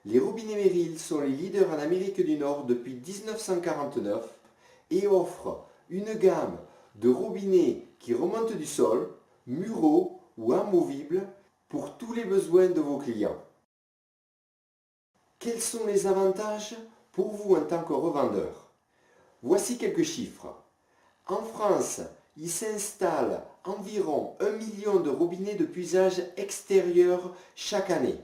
Les robinets Merrill sont les leaders en Amérique du Nord depuis 1949 et offrent une gamme de robinets qui remontent du sol, muraux ou amovibles pour tous les besoins de vos clients. Quels sont les avantages pour vous en tant que revendeur? Voici quelques chiffres. En France, il s'installe environ 1 million de robinets de puisage extérieur chaque année.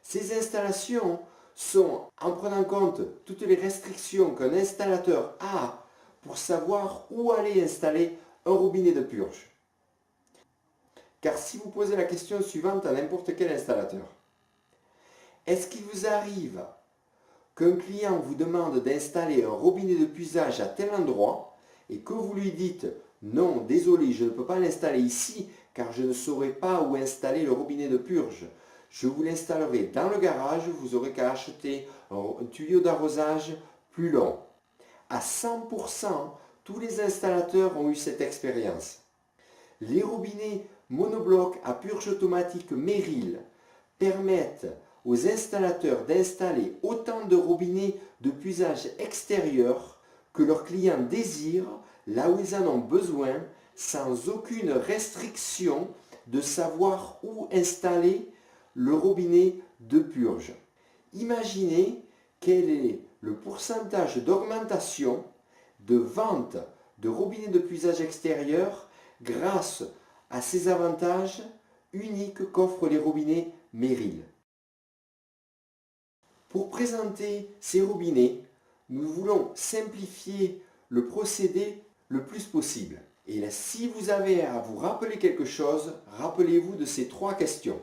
Ces installations sont, en prenant en compte toutes les restrictions qu'un installateur a pour savoir où aller installer un robinet de purge. Car si vous posez la question suivante à n'importe quel installateur, est-ce qu'il vous arrive qu'un client vous demande d'installer un robinet de puisage à tel endroit et que vous lui dites « Non, désolé, je ne peux pas l'installer ici car je ne saurais pas où installer le robinet de purge. Je vous l'installerai dans le garage, vous aurez qu'à acheter un tuyau d'arrosage plus long. » À 100%, tous les installateurs ont eu cette expérience. Les robinets monoblocs à purge automatique Merrill permettent aux installateurs d'installer autant de robinets de puisage extérieur que leurs clients désirent là où ils en ont besoin sans aucune restriction de savoir où installer le robinet de purge. Imaginez quel est le pourcentage d'augmentation de vente de robinets de puisage extérieur grâce à ces avantages uniques qu'offrent les robinets Merrill. Pour présenter ces robinets, nous voulons simplifier le procédé le plus possible. Et là, si vous avez à vous rappeler quelque chose, rappelez-vous de ces 3 questions.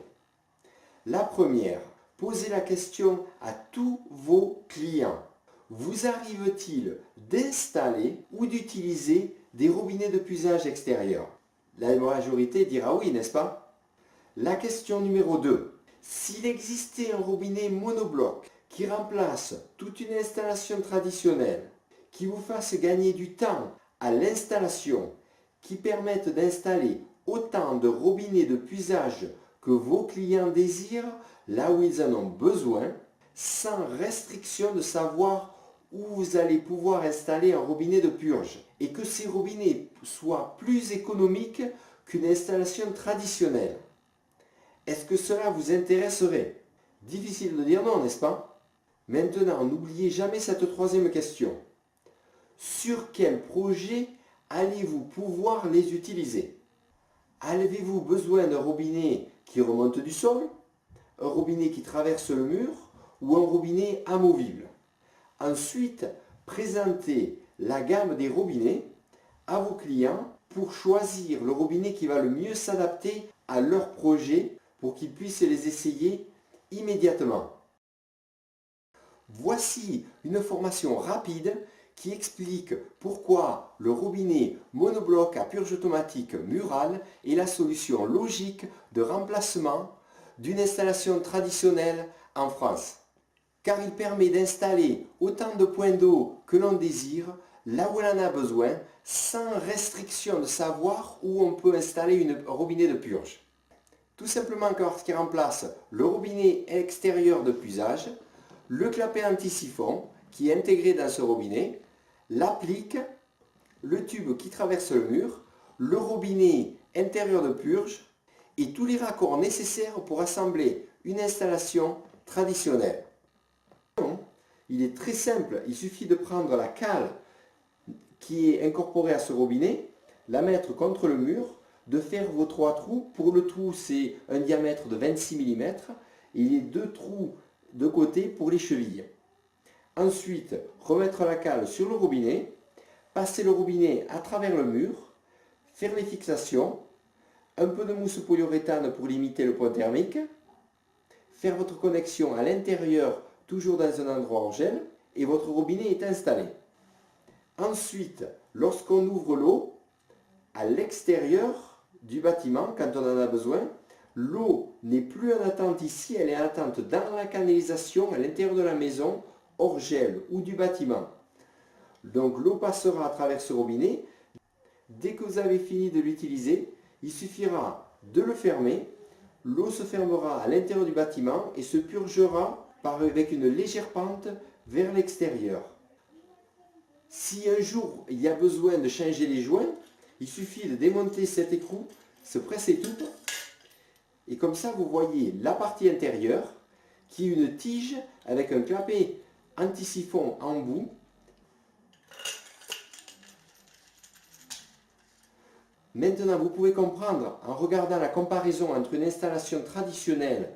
La première, posez la question à tous vos clients. Vous arrive-t-il d'installer ou d'utiliser des robinets de puisage extérieur? La majorité dira oui, n'est-ce pas? La question numéro 2. S'il existait un robinet monobloc qui remplace toute une installation traditionnelle, qui vous fasse gagner du temps à l'installation, qui permette d'installer autant de robinets de puisage que vos clients désirent, là où ils en ont besoin, sans restriction de savoir où vous allez pouvoir installer un robinet de purge, et que ces robinets soient plus économiques qu'une installation traditionnelle. Est-ce que cela vous intéresserait? Difficile de dire non, n'est-ce pas? Maintenant, n'oubliez jamais cette 3e question. Sur quel projet allez-vous pouvoir les utiliser? Avez-vous besoin d'un robinet qui remonte du sol, un robinet qui traverse le mur ou un robinet amovible? Ensuite, présentez la gamme des robinets à vos clients pour choisir le robinet qui va le mieux s'adapter à leur projet pour qu'ils puissent les essayer immédiatement. Voici une formation rapide qui explique pourquoi le robinet monobloc à purge automatique Mural est la solution logique de remplacement d'une installation traditionnelle en France. Car il permet d'installer autant de points d'eau que l'on désire, là où on en a besoin, sans restriction de savoir où on peut installer un robinet de purge. Tout simplement parce qu'il remplace le robinet extérieur de puisage, le clapet anti-siphon qui est intégré dans ce robinet, l'applique, le tube qui traverse le mur, le robinet intérieur de purge et tous les raccords nécessaires pour assembler une installation traditionnelle. Il est très simple, il suffit de prendre la cale qui est incorporée à ce robinet, la mettre contre le mur, de faire vos 3 trous. Pour le trou, c'est un diamètre de 26 mm et les 2 trous de côté pour les chevilles. Ensuite, remettre la cale sur le robinet, passer le robinet à travers le mur, faire les fixations, un peu de mousse polyuréthane pour limiter le point thermique, faire votre connexion à l'intérieur, toujours dans un endroit hors gel, et votre robinet est installé. Ensuite, lorsqu'on ouvre l'eau, à l'extérieur du bâtiment, quand on en a besoin, l'eau n'est plus en attente ici, elle est en attente dans la canalisation, à l'intérieur de la maison, hors gel ou du bâtiment. Donc l'eau passera à travers ce robinet. Dès que vous avez fini de l'utiliser, il suffira de le fermer, l'eau se fermera à l'intérieur du bâtiment et se purgera avec une légère pente vers l'extérieur. Si un jour il y a besoin de changer les joints, il suffit de démonter cet écrou, se presser tout, et comme ça vous voyez la partie intérieure qui est une tige avec un clapet anti-siphon en bout. Maintenant, vous pouvez comprendre en regardant la comparaison entre une installation traditionnelle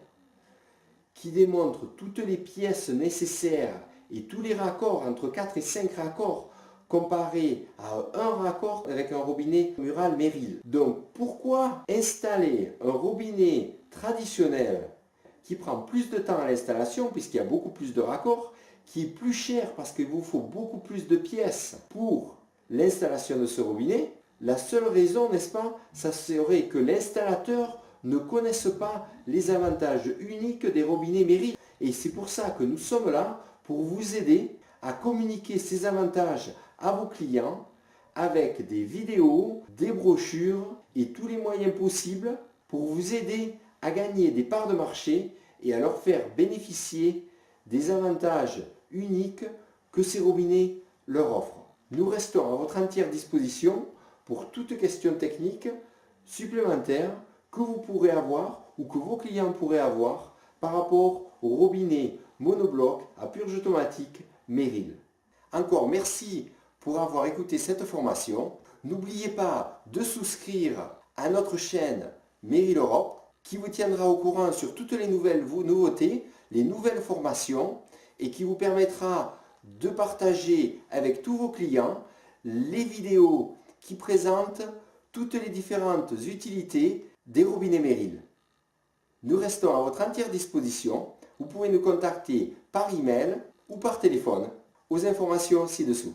qui démontre toutes les pièces nécessaires et tous les raccords entre 4 et 5 raccords comparé à un raccord avec un robinet mural Meril. Donc pourquoi installer un robinet traditionnel qui prend plus de temps à l'installation puisqu'il y a beaucoup plus de raccords, qui est plus cher parce qu'il vous faut beaucoup plus de pièces pour l'installation de ce robinet? La seule raison, n'est-ce pas, ça serait que l'installateur ne connaisse pas les avantages uniques des robinets Meril. Et c'est pour ça que nous sommes là, pour vous aider à communiquer ces avantages à vos clients avec des vidéos, des brochures et tous les moyens possibles pour vous aider à gagner des parts de marché et à leur faire bénéficier des avantages uniques que ces robinets leur offrent. Nous restons à votre entière disposition pour toute question technique supplémentaire que vous pourrez avoir ou que vos clients pourraient avoir par rapport au robinet monobloc à purge automatique Meril. Encore merci pour avoir écouté cette formation. N'oubliez pas de souscrire à notre chaîne Meril Europe qui vous tiendra au courant sur toutes les nouvelles nouveautés, les nouvelles formations et qui vous permettra de partager avec tous vos clients les vidéos qui présentent toutes les différentes utilités des robinets Meril. Nous restons à votre entière disposition. Vous pouvez nous contacter par email ou par téléphone aux informations ci-dessous.